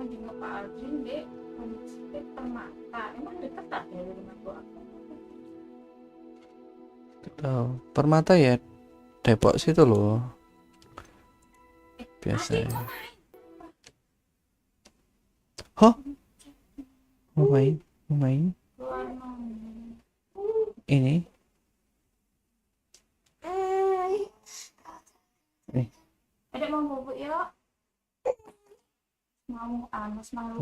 Di Pak Aldrin dek, Homestay Permata. Emang dekat tak dari rumah tua aku? Tahu. Permata ya Depok situ loh. Biasa. Hah? Mau main? Mau main? Ini? Adek mau bubuk ya? Mau anas malu.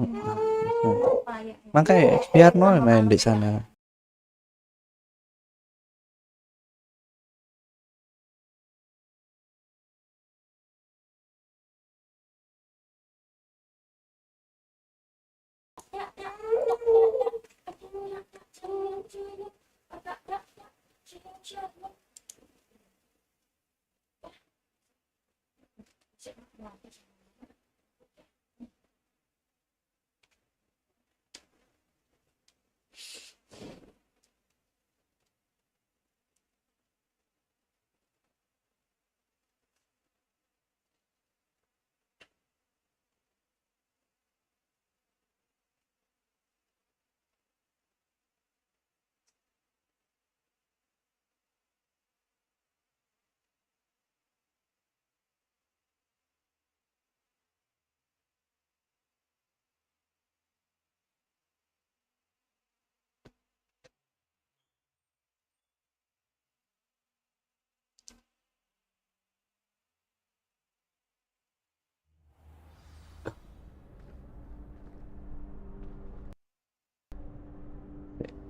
Makanya biar nol main di sana.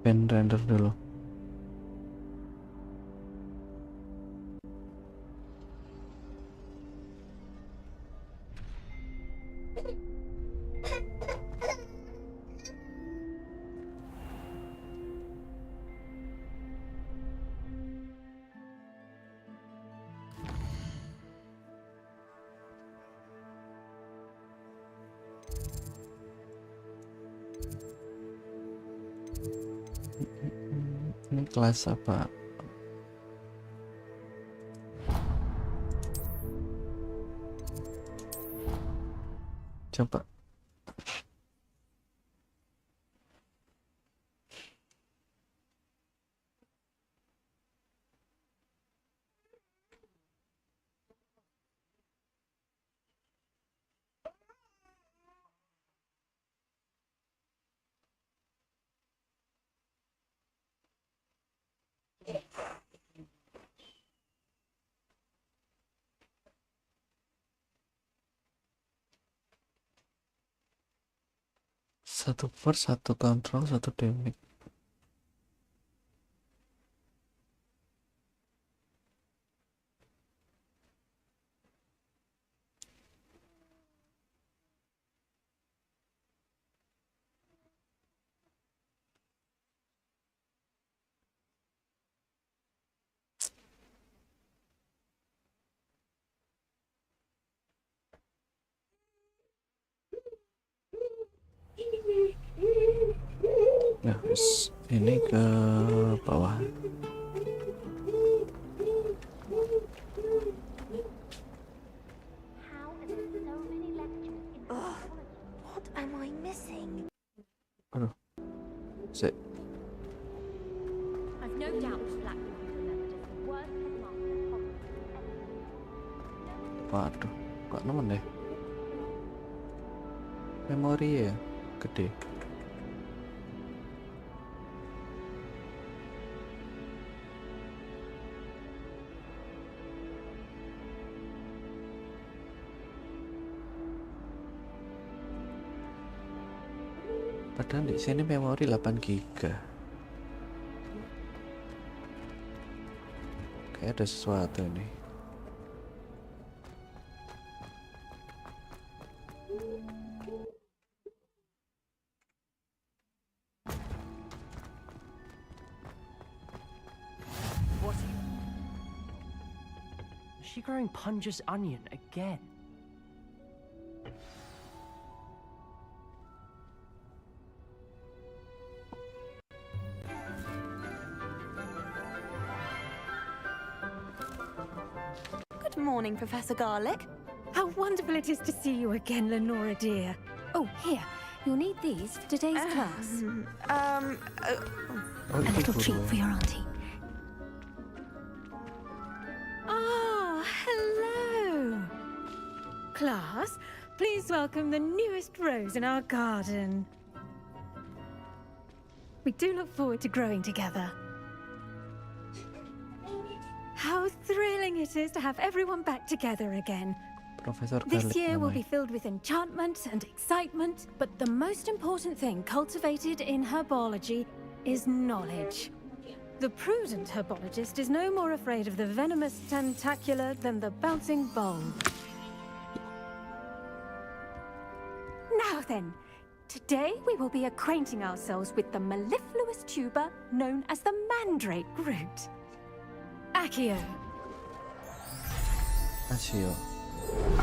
Pen render dulu. Ini kelas apa? Coba. Satu burst, satu control, satu damage. Nah, ini ke bawah. What am I missing? Aduh. Sek. I've no doubt Black will be remembered as the worst headmaster Hogwarts ever. Waduh, kok nemen deh. Memori ya gede. Padahal di sini memori 8 GB. Kayak ada sesuatu nih. she growing Punja's onion again? Good morning, Professor Garlic. How wonderful it is to see you again, Lenora dear. Oh, here. You'll need these for today's class. Oh, A itu little guru treat ya. for your auntie. Ah, hello. Class, please welcome the newest rose in our garden. We do look forward to growing together. How thrilling it is to have everyone back together again. Profesor This Garlic year will be namanya. filled with enchantment and excitement, but the most important thing cultivated in herbology is knowledge. The prudent herbologist is no more afraid of the venomous tentacular than the bouncing bulb. Now then, today we will be acquainting ourselves with the mellifluous tuber known as the mandrake root. Accio, Asio.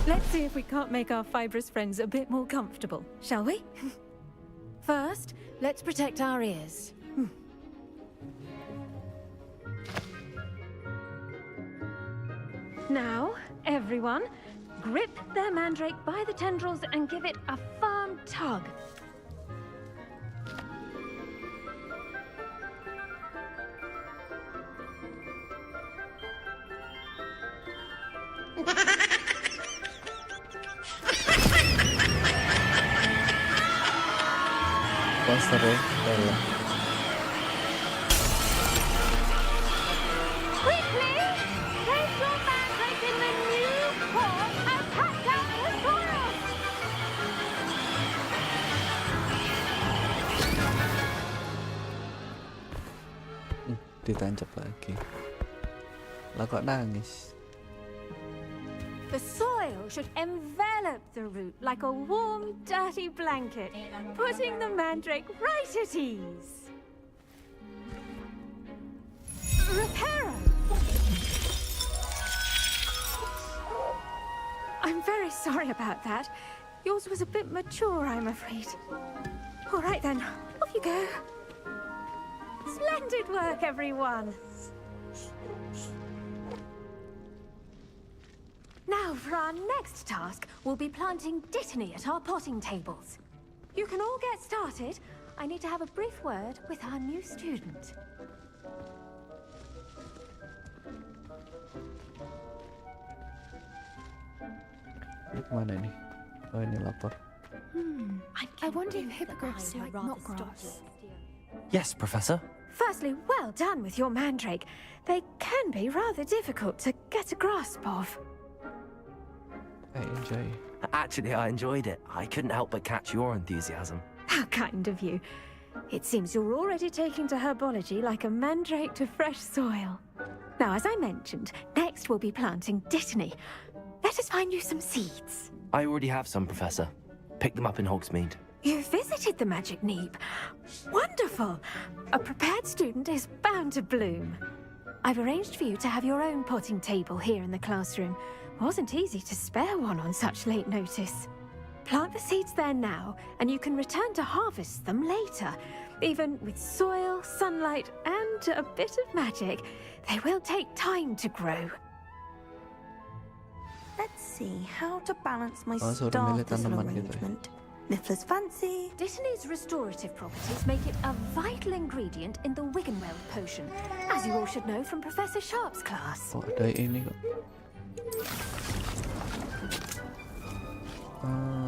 let's see if we can't make our fibrous friends a bit more comfortable, shall we? First, let's protect our ears. Now, everyone, grip their mandrake by the tendrils and give it a firm tug. Monster ya. Dalam. Quickly! Place your mandrake in the new pot and pat down the soil! Ditancap lagi. Lah kok nangis? The soil should envelop the root like a warm, dirty blanket, putting the mandrake right at ease. Reparo! I'm very sorry about that. Yours was a bit mature, I'm afraid. All right then, off you go. Splendid work, everyone. Now, for our next task, we'll be planting dittany at our potting tables. You can all get started. I need to have a brief word with our new student. Mana nih? Oh ini lapor. I wonder if hippogriffs like knotgrass. Yes, Professor. Firstly, well done with your mandrake. They can be rather difficult to get a grasp of. I enjoy. Actually, I enjoyed it. I couldn't help but catch your enthusiasm. How kind of you. It seems you're already taking to herbology like a mandrake to fresh soil. Now, as I mentioned, next we'll be planting dittany. Let us find you some seeds. I already have some, Professor. Picked them up in Hogsmeade. You visited the Magic Neep. Wonderful. A prepared student is bound to bloom. I've arranged for you to have your own potting table here in the classroom. Wasn't easy to spare one on such late notice. Plant the seeds there now, and you can return to harvest them later. Even with soil, sunlight, and a bit of magic, they will take time to grow. Let's see how to balance my Oh, suruh milih starters tanaman gitu ya. arrangement. Niffler's fancy. Dittany's restorative properties make it a vital ingredient in the Wiggenweld potion, as you all should know from Professor Sharp's class. Oh ada ini kok.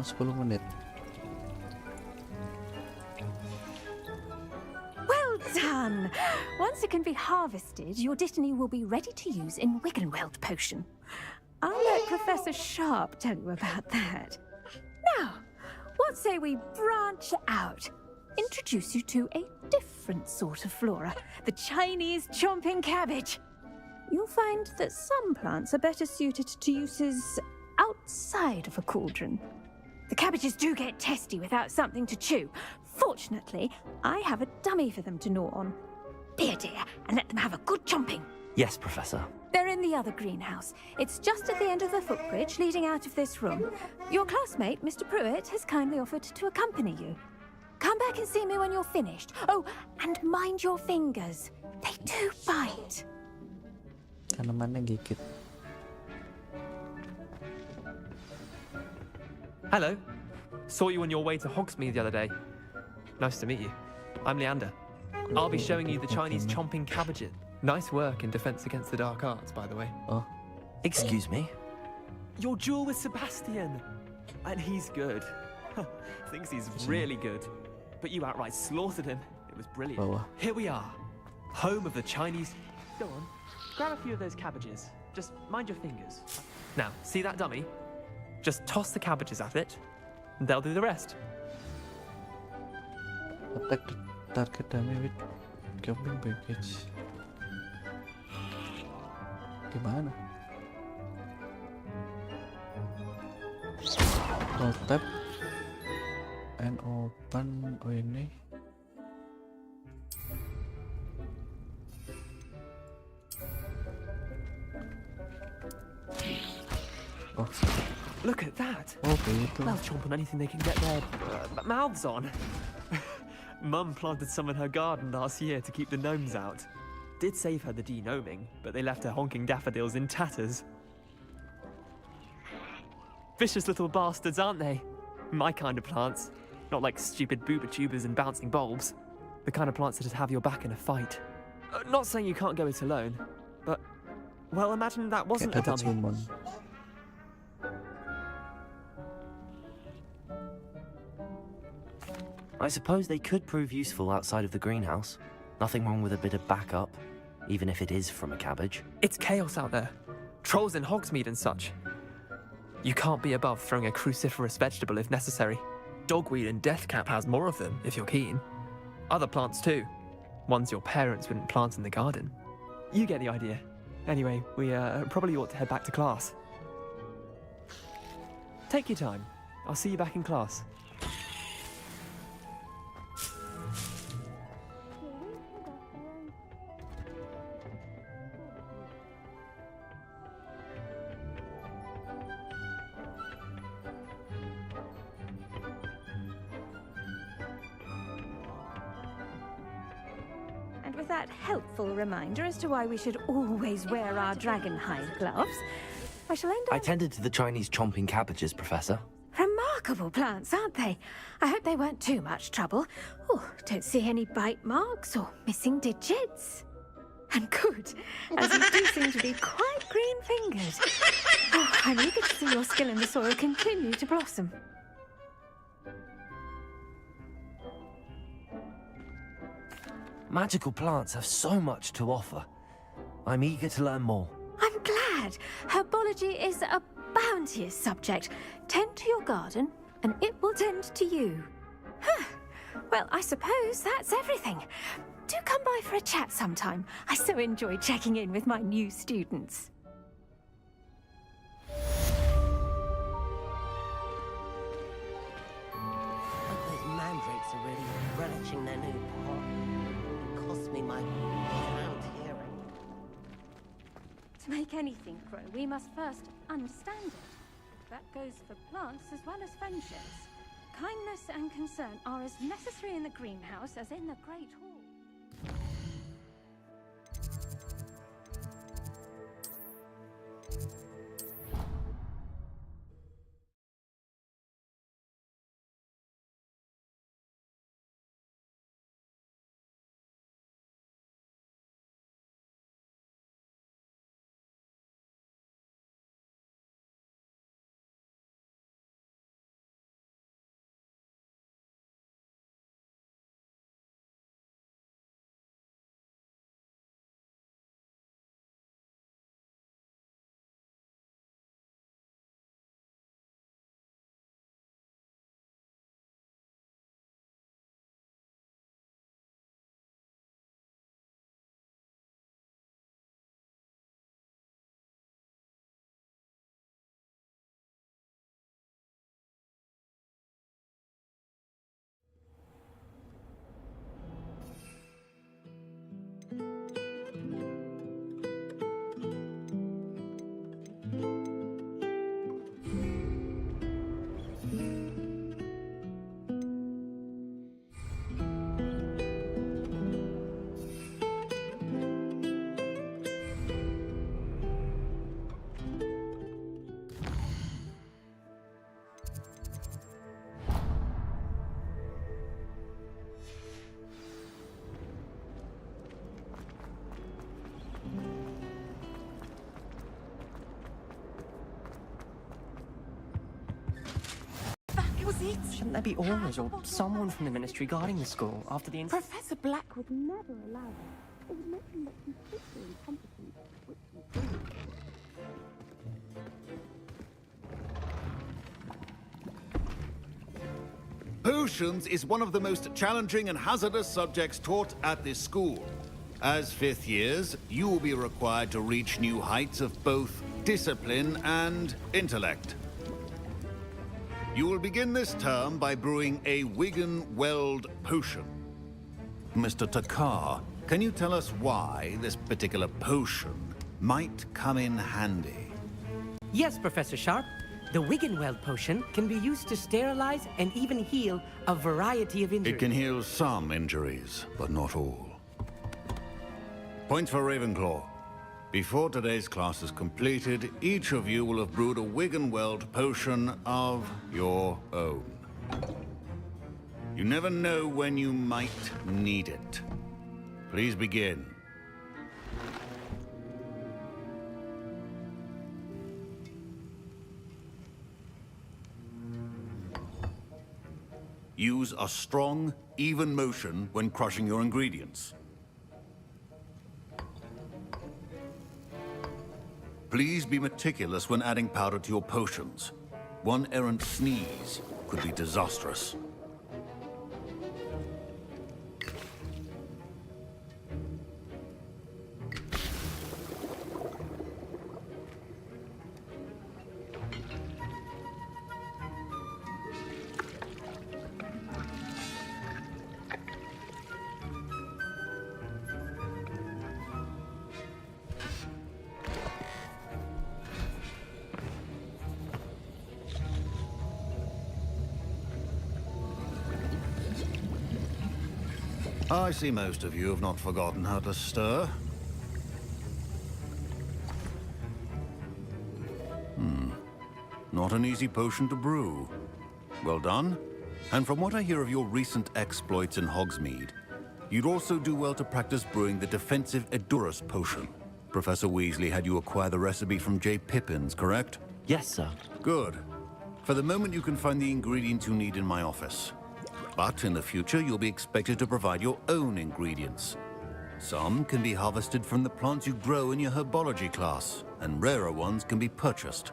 10 menit. Well done! Once it can be harvested, your dittany will be ready to use in Wiggenweld potion. I'll let Professor Sharp tell you about that. Now, what say we branch out? Introduce you to a different sort of flora, the Chinese chomping cabbage. You'll find that some plants are better suited to uses outside of a cauldron. The cabbages do get testy without something to chew. Fortunately, I have a dummy for them to gnaw on. Be a dear and let them have a good chomping. Yes, Professor. They're in the other greenhouse. It's just at the end of the footbridge leading out of this room. Your classmate, Mr. Pruitt, has kindly offered to accompany you. Come back and see me when you're finished. Oh, and mind your fingers. They do bite. Tanamannya gigit. Hello. Saw you on your way to Hogsmeade the other day. Nice to meet you. I'm Leander. I'll be showing you the Chinese chomping cabbages. Nice work in Defense Against the Dark Arts, by the way. Oh, Excuse me? Your duel with Sebastian. And he's good. Thinks he's really good. But you outright slaughtered him. It was brilliant. bawah. Here we are. Home of the Chinese... Go on. Grab a few of those cabbages. Just mind your fingers. Now, see that dummy? Just toss the cabbages at it. And they'll do the rest. Attack the target dummy with jumping package. Gimana? Hold tab and open. Oh ini. Oh, Look at that. oh gitu. They'll chomp on anything they can get their mouths on. Mum planted some in her garden last year to keep the gnomes out. Did save her the denoming, but they left her honking daffodils in tatters. Vicious little bastards, aren't they? My kind of plants. Not like stupid booba tubers and bouncing bulbs. The kind of plants that'd have your back in a fight. Not saying you can't go it alone, but... Well, imagine that wasn't a Kayak dapat dummy. summon. I suppose they could prove useful outside of the greenhouse. Nothing wrong with a bit of backup, even if it is from a cabbage. It's chaos out there. Trolls in Hogsmeade and such. You can't be above throwing a cruciferous vegetable if necessary. Dogweed and deathcap has more of them, if you're keen. Other plants too. Ones your parents wouldn't plant in the garden. You get the idea. Anyway, we probably ought to head back to class. Take your time. I'll see you back in class. And with that helpful reminder as to why we should always wear our dragon hide gloves, I shall end I up... tended to the Chinese chomping cabbages, Professor. Remarkable plants, aren't they? I hope they weren't too much trouble. Oh, don't see any bite marks or missing digits. And good, as you do seem to be quite green-fingered. Oh, I'm eager to see your skill in the soil continue to blossom. Magical plants have so much to offer. I'm eager to learn more. I'm glad. Herbology is a bounteous subject. Tend to your garden, and it will tend to you. Huh. Well, I suppose that's everything. Do come by for a chat sometime. I so enjoy checking in with my new students. Those mandrakes are really relishing their new pot. It cost me my sound hearing. To make anything grow, we must first understand it. That goes for plants as well as friendships. Kindness and concern are as necessary in the greenhouse as in the Great Hall. Shouldn't there be aurors or someone from the ministry guarding the school after the incident? Professor Black would never allow that. It would make him look completely incompetent, which he did. Potions is one of the most challenging and hazardous subjects taught at this school. As fifth years, you will be required to reach new heights of both discipline and intellect. You will begin this term by brewing a Wigan-Weld potion. Mr. Takar, can you tell us why this particular potion might come in handy? Yes, Professor Sharp. The Wigan-Weld potion can be used to sterilize and even heal a variety of injuries. It can heal some injuries, but not all. Points for Ravenclaw. Before today's class is completed, each of you will have brewed a Wigan-Weld potion of your own. You never know when you might need it. Please begin. Use a strong, even motion when crushing your ingredients. Please be meticulous when adding powder to your potions. One errant sneeze could be disastrous. I see most of you have not forgotten how to stir. Not an easy potion to brew. Well done. And from what I hear of your recent exploits in Hogsmeade, you'd also do well to practice brewing the defensive Edurus potion. Professor Weasley had you acquire the recipe from J. Pippins, correct? Yes, sir. Good. For the moment, you can find the ingredients you need in my office. But in the future, you'll be expected to provide your own ingredients. Some can be harvested from the plants you grow in your herbology class, and rarer ones can be purchased.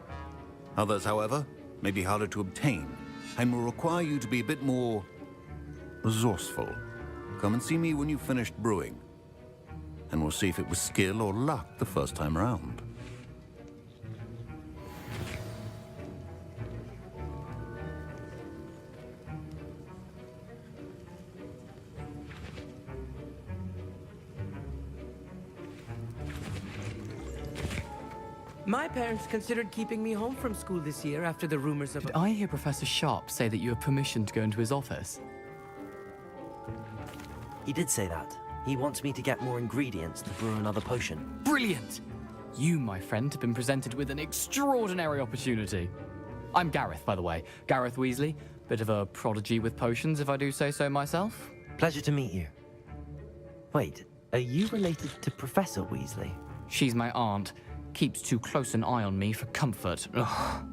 Others, however, may be harder to obtain, and will require you to be a bit more resourceful. Come and see me when you've finished brewing, and we'll see if it was skill or luck the first time around. My parents considered keeping me home from school this year after the rumors of... Did I hear Professor Sharp say that you have permission to go into his office? He did say that. He wants me to get more ingredients to brew another potion. Brilliant! You, my friend, have been presented with an extraordinary opportunity. I'm Gareth, by the way. Gareth Weasley. Bit of a prodigy with potions, if I do say so myself. Pleasure to meet you. Wait, are you related to Professor Weasley? She's my aunt. Keeps too close an eye on me for comfort. Ugh.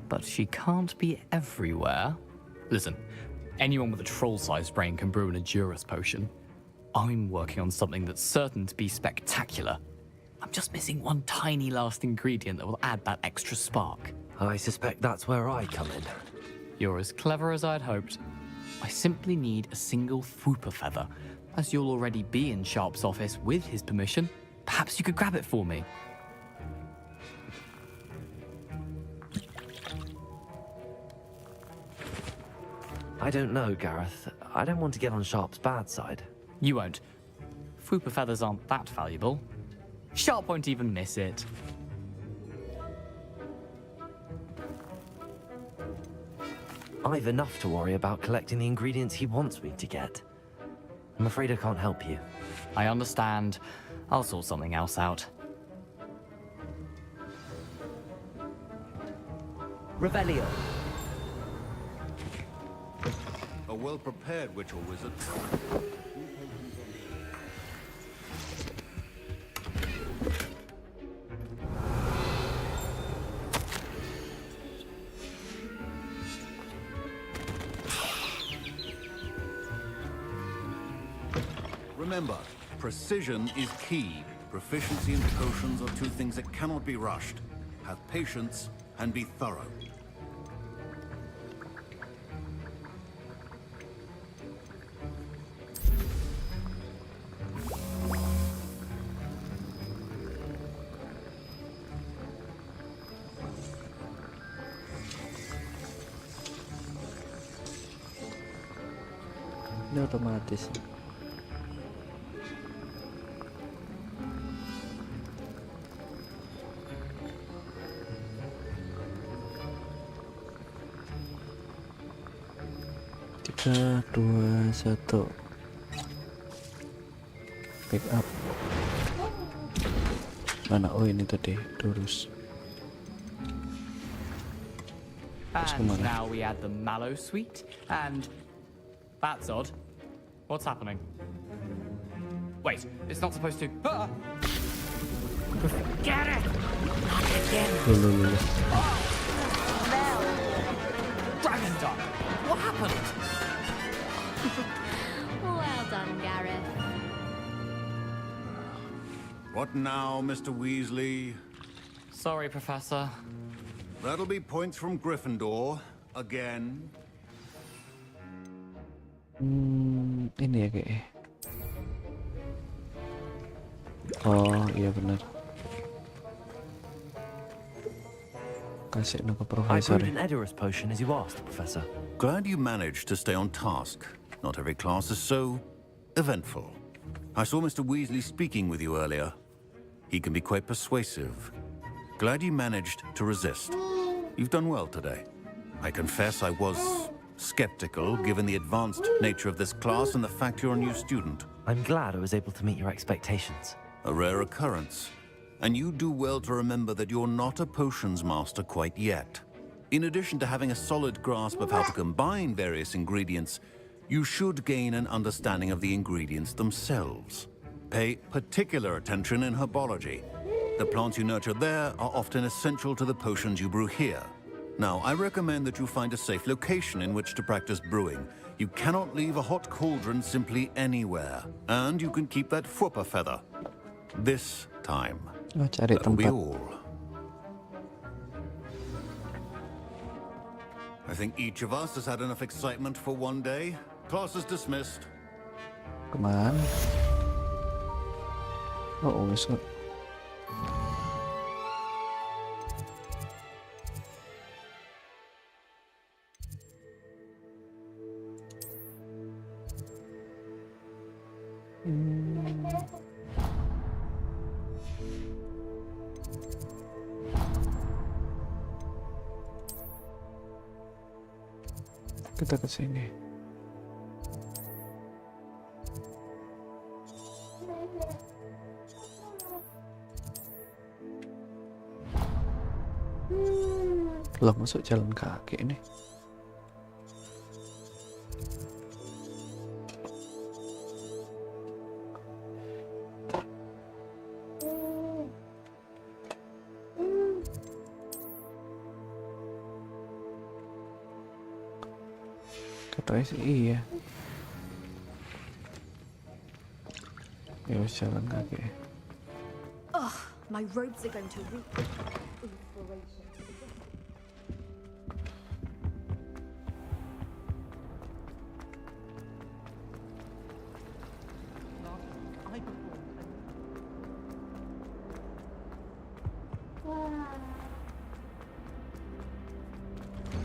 But she can't be everywhere. Listen, anyone with a troll-sized brain can brew an Edurus potion. I'm working on something that's certain to be spectacular. I'm just missing one tiny last ingredient that will add that extra spark. I suspect that's where I come in. You're as clever as I'd hoped. I simply need a single Fwooper feather. As you'll already be in Sharp's office with his permission, perhaps you could grab it for me. I don't know, Gareth. I don't want to get on Sharp's bad side. You won't. Fwooper feathers aren't that valuable. Sharp won't even miss it. I've enough to worry about collecting the ingredients he wants me to get. I'm afraid I can't help you. I understand. I'll sort something else out. Revelio. A well-prepared witch or wizard. Remember, precision is key. Proficiency and potions are two things that cannot be rushed. Have patience and be thorough. Ini otomatis. Tiga, dua, satu. Pick up. Mana? Oh ini tadi lurus. And now we add the mallow sweet, and that's odd. What's happening? Wait, it's not supposed to. Ah! Get it! Dragon Dog! What happened? Well done, Gareth. What now, Mr. Weasley? Sorry, Professor. That'll be points from Gryffindor. Again. Ini ya kayaknya. Oh iya benar. Kasih ke I profesor. brewed an Edurus potion as you asked, Professor. Glad you managed to stay on task. Not every class is so eventful. I saw Mr. Weasley speaking with you earlier. He can be quite persuasive. Glad you managed to resist. You've done well today. I confess I was skeptical given the advanced nature of this class and the fact you're a new student. I'm glad I was able to meet your expectations. A rare occurrence. And you do well to remember that you're not a potions master quite yet. In addition to having a solid grasp of how to combine various ingredients, you should gain an understanding of the ingredients themselves. Pay particular attention in herbology. The plants you nurture there are often essential to the potions you brew here. Now, I recommend that you find a safe location in which to practice brewing. You cannot leave a hot cauldron simply anywhere. And you can keep that Fwooper feather. This time. Oh, cari That'll be tempat. all. I think each of us has had enough excitement for one day. Class is dismissed. Kemana? Oh, wis. Kita ke sini. Lah masuk jalan kaki ini. Katanya sih iya. Ya wis jalan kaki. Ugh, my robes are going to reek inspiration.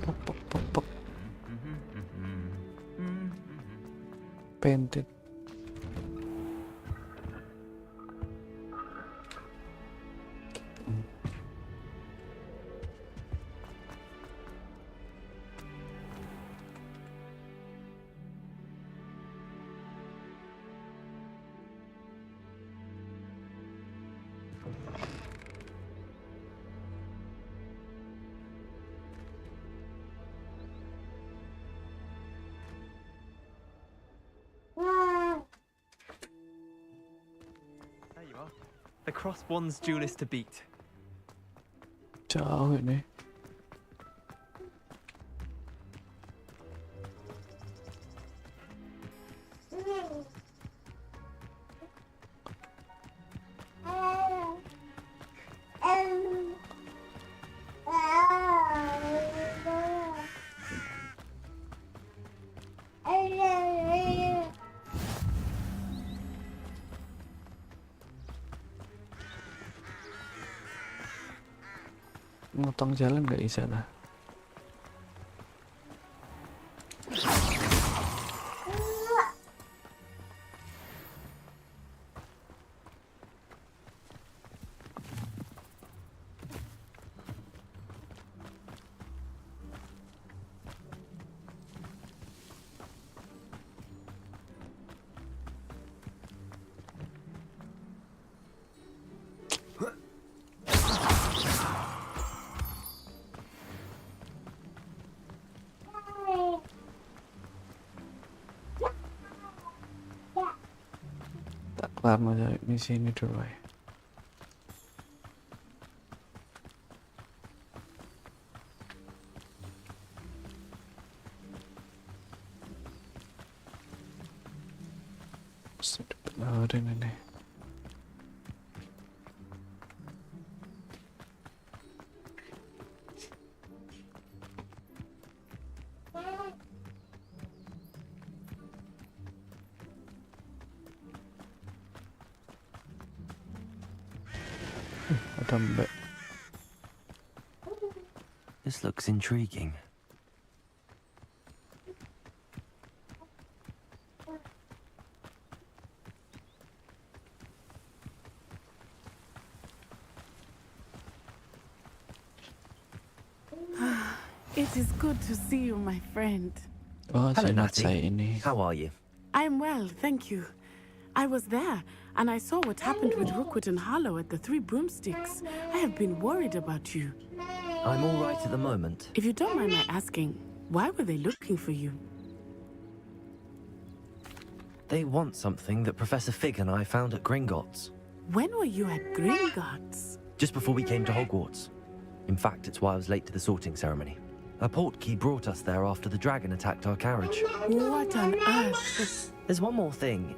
Pok pok pok pok. Painted. There you are. The crossbond's duelist to beat. Jauh ini. Motong jalan nggak bisa lah. Kelar mau cari misi ini dulu ya. Sudah benerin ini. This looks intriguing. It is good to see you, my friend. Oh, Hello, Natty. Natty. How are you? I'm well, thank you. I was there, and I saw what happened with Rookwood and Harlow at the Three Broomsticks. I have been worried about you. I'm all right at the moment. If you don't mind my asking, why were they looking for you? They want something that Professor Fig and I found at Gringotts. When were you at Gringotts? Just before we came to Hogwarts. In fact, it's why I was late to the sorting ceremony. A portkey brought us there after the dragon attacked our carriage. What on earth? There's one more thing.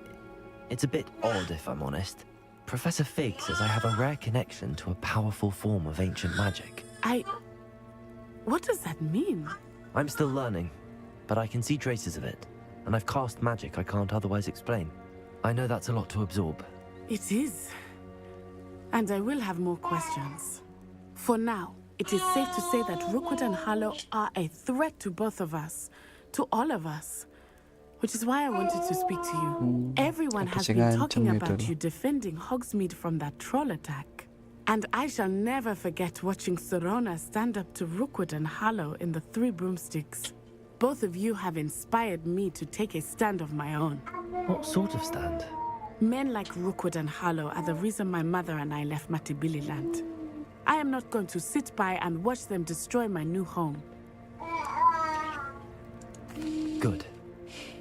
It's a bit odd, if I'm honest. Professor Fig says I have a rare connection to a powerful form of ancient magic. What does that mean? I'm still learning, but I can see traces of it. And I've cast magic I can't otherwise explain. I know that's a lot to absorb. It is. And I will have more questions. For now, it is safe to say that Rookwood and Harlow are a threat to both of us. To all of us. Which is why I wanted to speak to you. Everyone has been talking about you defending Hogsmeade from that troll attack. And I shall never forget watching Sorona stand up to Rookwood and Harlow in the Three Broomsticks. Both of you have inspired me to take a stand of my own. What sort of stand? Men like Rookwood and Harlow are the reason my mother and I left Matibili land. I am not going to sit by and watch them destroy my new home. Good.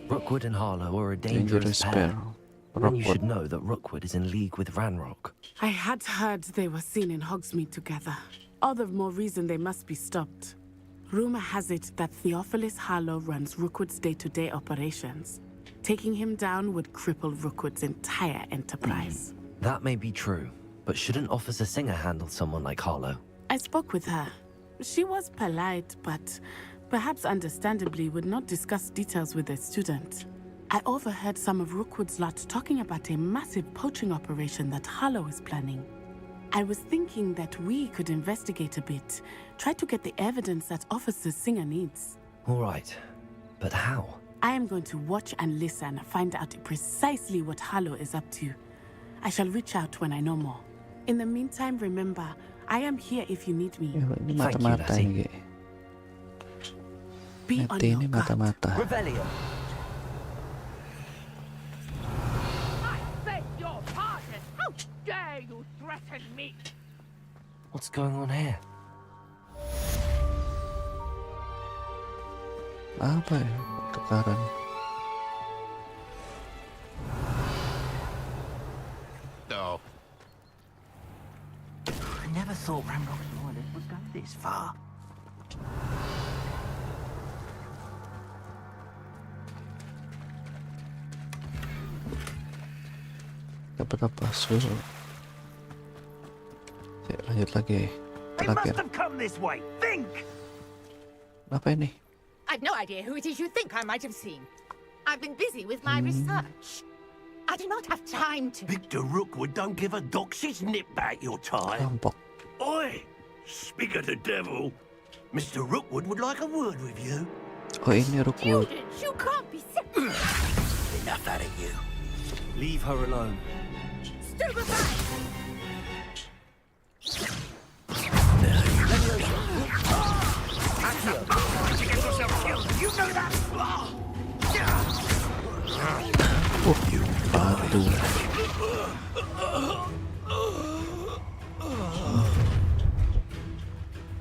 Rookwood and Harlow are a dangerous pair. And you should know that Rookwood is in league with Ranrock. I had heard they were seen in Hogsmeade together. All the more reason they must be stopped. Rumor has it that Theophilus Harlow runs Rookwood's day-to-day operations. Taking him down would cripple Rookwood's entire enterprise. That may be true, but shouldn't Officer Singer handle someone like Harlow? I spoke with her. She was polite, but perhaps understandably would not discuss details with a student. I overheard some of Rookwood's lot talking about a massive poaching operation that Harlow is planning. I was thinking that we could investigate a bit, try to get the evidence that Officer Singer needs. All right, but how? I am going to watch and listen, find out precisely what Harlow is up to. I shall reach out when I know more. In the meantime, remember, I am here if you need me. Thank you, Lassie. Be on your guard. Revelio. I beg your pardon. How dare you threaten me? What's going on here? Apa ya? Tekaran. No. I never thought Ranrock's loyalists would go this far. Dapat apa? Susu. Ya, lanjut lagi. Terakhir. Apa ini? I've no idea who it is you think I might have seen. I've been busy with my research. I do not have time to... Victor Rookwood don't give a doxy's nip back your time. Rampok. Oi! Speak of the devil. Mr. Rookwood would like a word with you. Oh, ini Rookwood. Students, you can't be sick. Enough out of you. Leave her alone. Stupefy! You know that. Batu.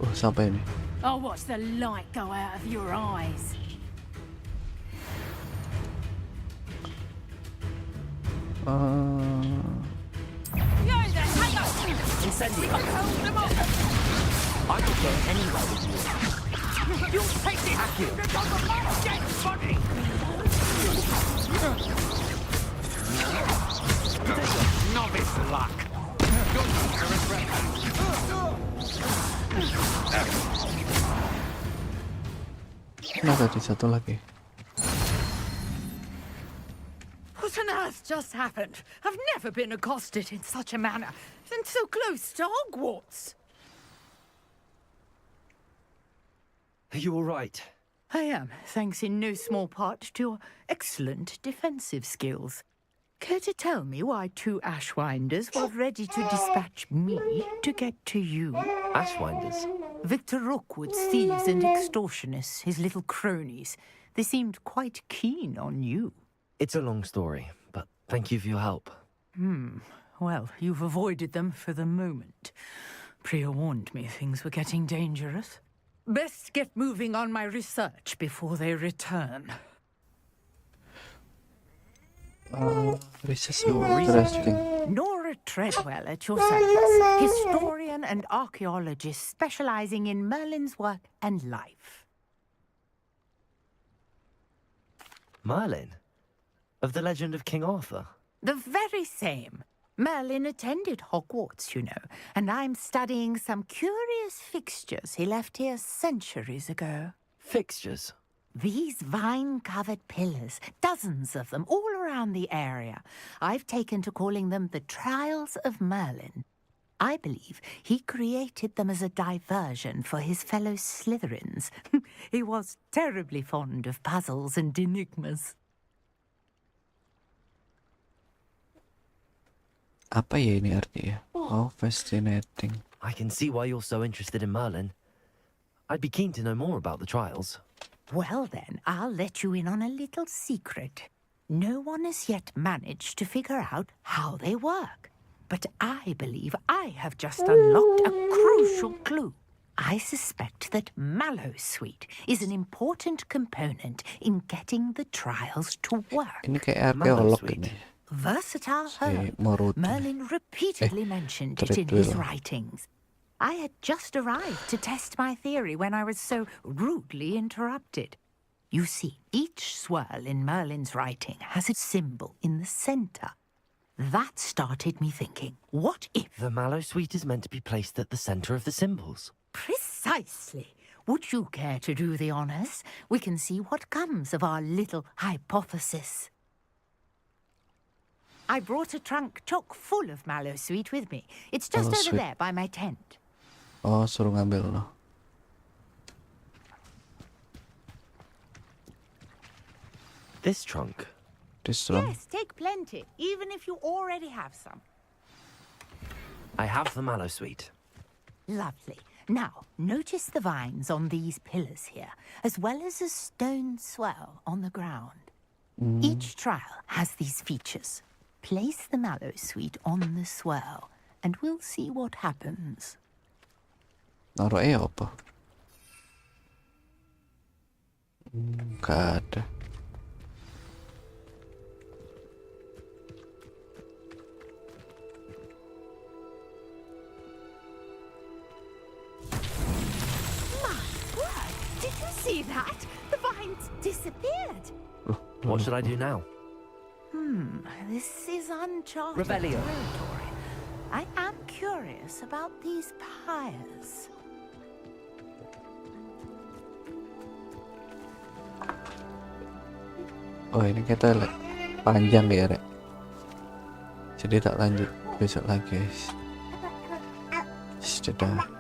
Oh, sampai ini. I'll watch the light go out of your eyes. Incendio. I could go anywhere with you. You'll take this. It's on the last dead body. Novice luck. Nah, tadi satu lagi. What on earth just happened? I've never been accosted in such a manner, and so close to Hogwarts. Are you all right? I am, thanks in no small part to your excellent defensive skills. Care to tell me why 2 Ashwinders were ready to dispatch me to get to you? Ashwinders? Victor Rookwood's thieves and extortionists, his little cronies. They seemed quite keen on you. It's a long story, but thank you for your help. Well, you've avoided them for the moment. Priya warned me things were getting dangerous. Best get moving on my research before they return. This is so interesting. Nora Treadwell at your service, historian and archaeologist specializing in Merlin's work and life. Merlin? Of the legend of King Arthur? The very same. Merlin attended Hogwarts, you know, and I'm studying some curious fixtures he left here centuries ago. Fixtures? These vine-covered pillars, dozens of them, all around the area. I've taken to calling them the Trials of Merlin. I believe he created them as a diversion for his fellow Slytherins. He was terribly fond of puzzles and enigmas. Apa ya ini artinya? Oh, fascinating. I can see why you're so interested in Merlin. I'd be keen to know more about the trials. Well then, I'll let you in on a little secret. No one has yet managed to figure out how they work. But I believe I have just unlocked a crucial clue. I suspect that Mallowsweet is an important component in getting the trials to work. Ini kayak arkeolog ini. Versatile herb. Merlin repeatedly mentioned it in his writings. I had just arrived to test my theory when I was so rudely interrupted. You see, each swirl in Merlin's writing has a symbol in the center. That started me thinking, what if... The Mallowsweet is meant to be placed at the center of the symbols. Precisely. Would you care to do the honors? We can see what comes of our little hypothesis. I brought a trunk chock full of Mallowsweet with me. It's just over there by my tent. Oh, suruh ngambil loh. This trunk? This trunk? Yes, take plenty, even if you already have some. I have the Mallowsweet. Lovely. Now, notice the vines on these pillars here, as well as a stone swell on the ground. Each trial has these features. Place the Mallowsweet on the swell, and we'll see what happens. Naruh apa? Gak ada. Did you see that? The vines disappeared. What should I do now? This is uncharted Rebellion. territory. I am curious about these pyres. Oh, ini kita panjang ya, Rek. Jadi tak lanjut besok lagi, guys. Dadah.